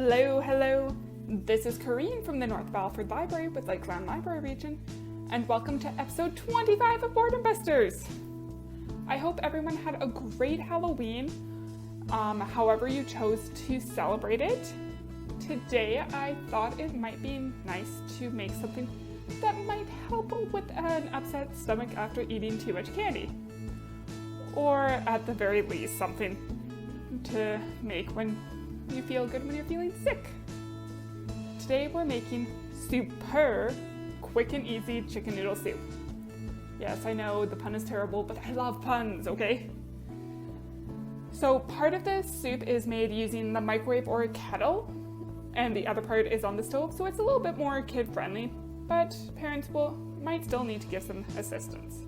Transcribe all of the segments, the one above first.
Hello. This is Corrine from the North Balford Library with Lakeland Library Region, and welcome to episode 25 of Boredom Busters. I hope everyone had a great Halloween, however you chose to celebrate it. Today, I thought it might be nice to make something that might help with an upset stomach after eating too much candy. Or at the very least, something to make when you feel good when you're feeling sick. Today we're making super quick and easy chicken noodle soup. Yes, I know the pun is terrible, but I love puns, okay? So part of this soup is made using the microwave or a kettle, and the other part is on the stove, so it's a little bit more kid-friendly, but parents might still need to give some assistance.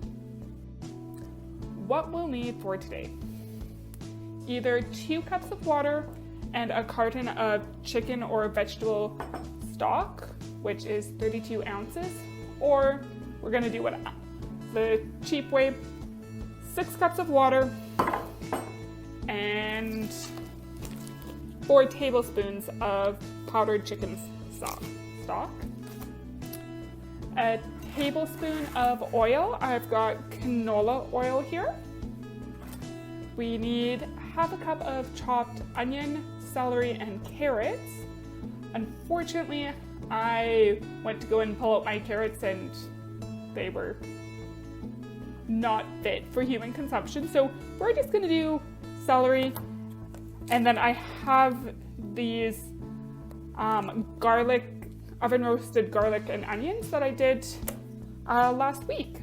What we'll need for today: either 2 cups of water and a carton of chicken or vegetable stock, which is 32 ounces, or we're gonna do the cheap way, 6 cups of water and 4 tablespoons of powdered chicken stock, a tablespoon of oil. I've got canola oil here. We need half a cup of chopped onion, celery, and carrots. Unfortunately, I went to go and pull out my carrots and they were not fit for human consumption, so we're just gonna do celery. And then I have these oven roasted garlic and onions that I did last week.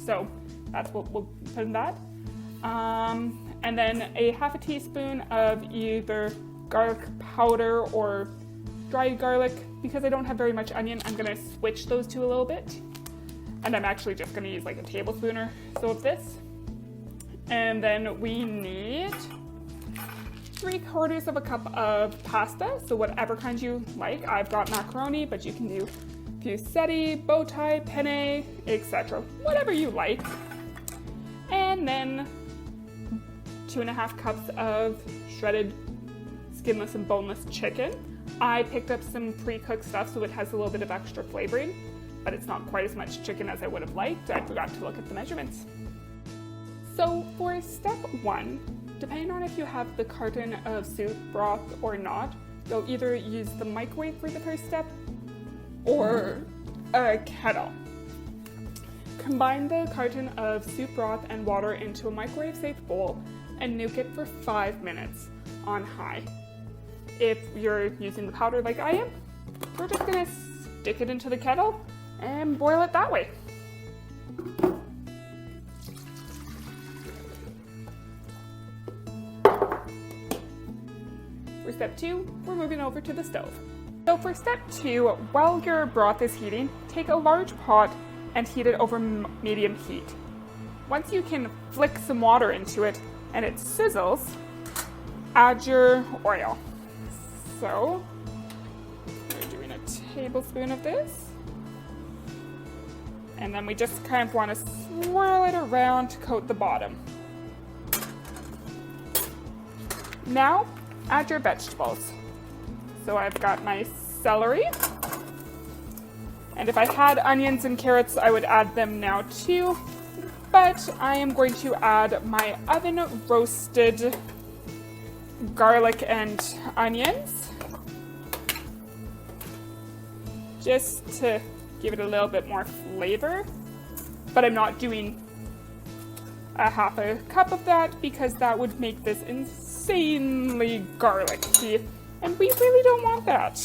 So that's what we'll put in that. And then a half a teaspoon of either garlic powder or dried garlic. Because I don't have very much onion, I'm gonna switch those two a little bit. And I'm actually just gonna use like a tablespoon or so of this. And then we need 3/4 of a cup of pasta, so whatever kind you like. I've got macaroni, but you can do fusetti, bow tie, penne, etc. Whatever you like. And then 2.5 cups of shredded skinless and boneless chicken. I picked up some pre-cooked stuff, so it has a little bit of extra flavoring, but it's not quite as much chicken as I would have liked. I forgot to look at the measurements. So for step 1, depending on if you have the carton of soup, broth, or not, you'll either use the microwave for the first step or a kettle. Combine the carton of soup broth and water into a microwave-safe bowl and nuke it for 5 minutes on high. If you're using the powder like I am, we're just gonna stick it into the kettle and boil it that way. For step 2, we're moving over to the stove. So for step 2, while your broth is heating, take a large pot and heat it over medium heat. Once you can flick some water into it and it sizzles, add your oil. So we're doing a tablespoon of this. And then we just kind of want to swirl it around to coat the bottom. Now add your vegetables. So I've got my celery. And if I had onions and carrots, I would add them now too. But I am going to add my oven roasted garlic and onions, just to give it a little bit more flavor. But I'm not doing a half a cup of that because that would make this insanely garlicky, and we really don't want that.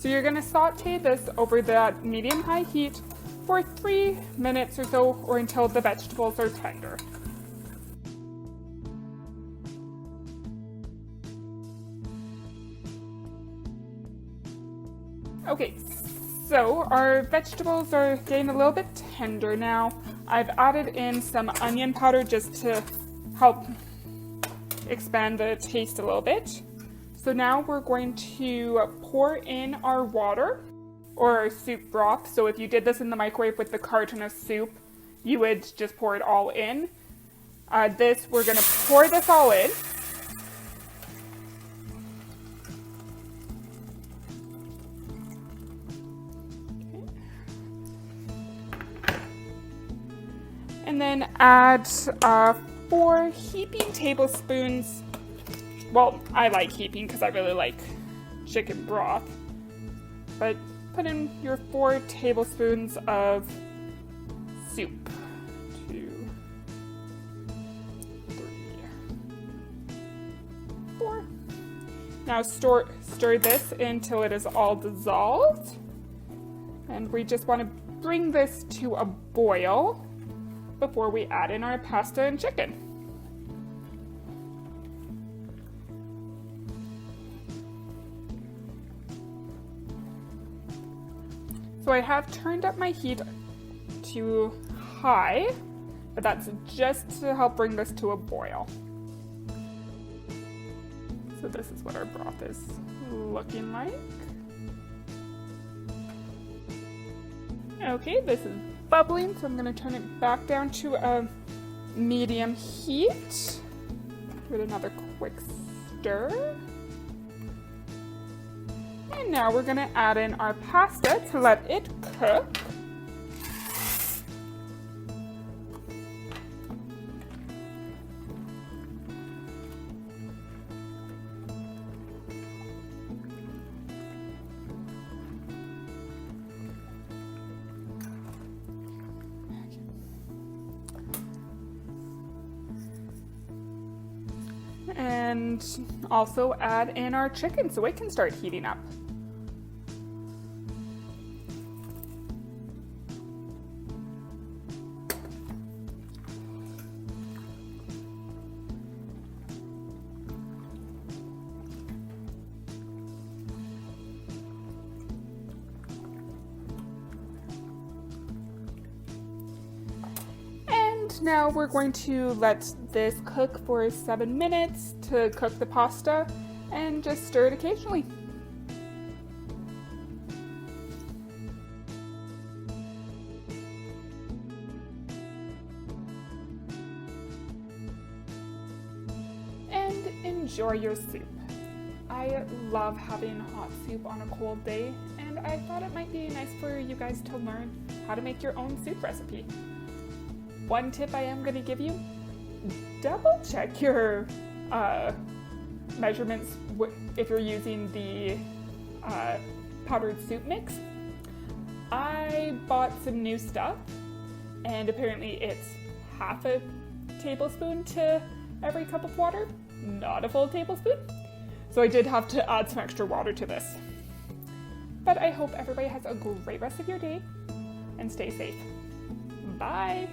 So you're gonna saute this over that medium-high heat for 3 minutes or so, or until the vegetables are tender. Okay, so our vegetables are getting a little bit tender now. I've added in some onion powder just to help expand the taste a little bit. So now we're going to pour in our water, or our soup broth. So if you did this in the microwave with the carton of soup, you would just pour it all in. We're gonna pour this all in. And then add 4 heaping tablespoons. Well, I like heaping because I really like chicken broth. But put in your 4 tablespoons of soup. 2, 3, 4. Now stir this until it is all dissolved. And we just want to bring this to a boil before we add in our pasta and chicken. So I have turned up my heat to high, but that's just to help bring this to a boil. So this is what our broth is looking like. Okay, this is bubbling, so I'm going to turn it back down to a medium heat. Give it another quick stir. And now we're going to add in our pasta to let it cook. And also add in our chicken so it can start heating up. Now we're going to let this cook for 7 minutes to cook the pasta and just stir it occasionally. And enjoy your soup. I love having hot soup on a cold day, and I thought it might be nice for you guys to learn how to make your own soup recipe. One tip I am going to give you, double check your measurements if you're using the powdered soup mix. I bought some new stuff, and apparently it's half a tablespoon to every cup of water, not a full tablespoon. So I did have to add some extra water to this. But I hope everybody has a great rest of your day and stay safe. Bye!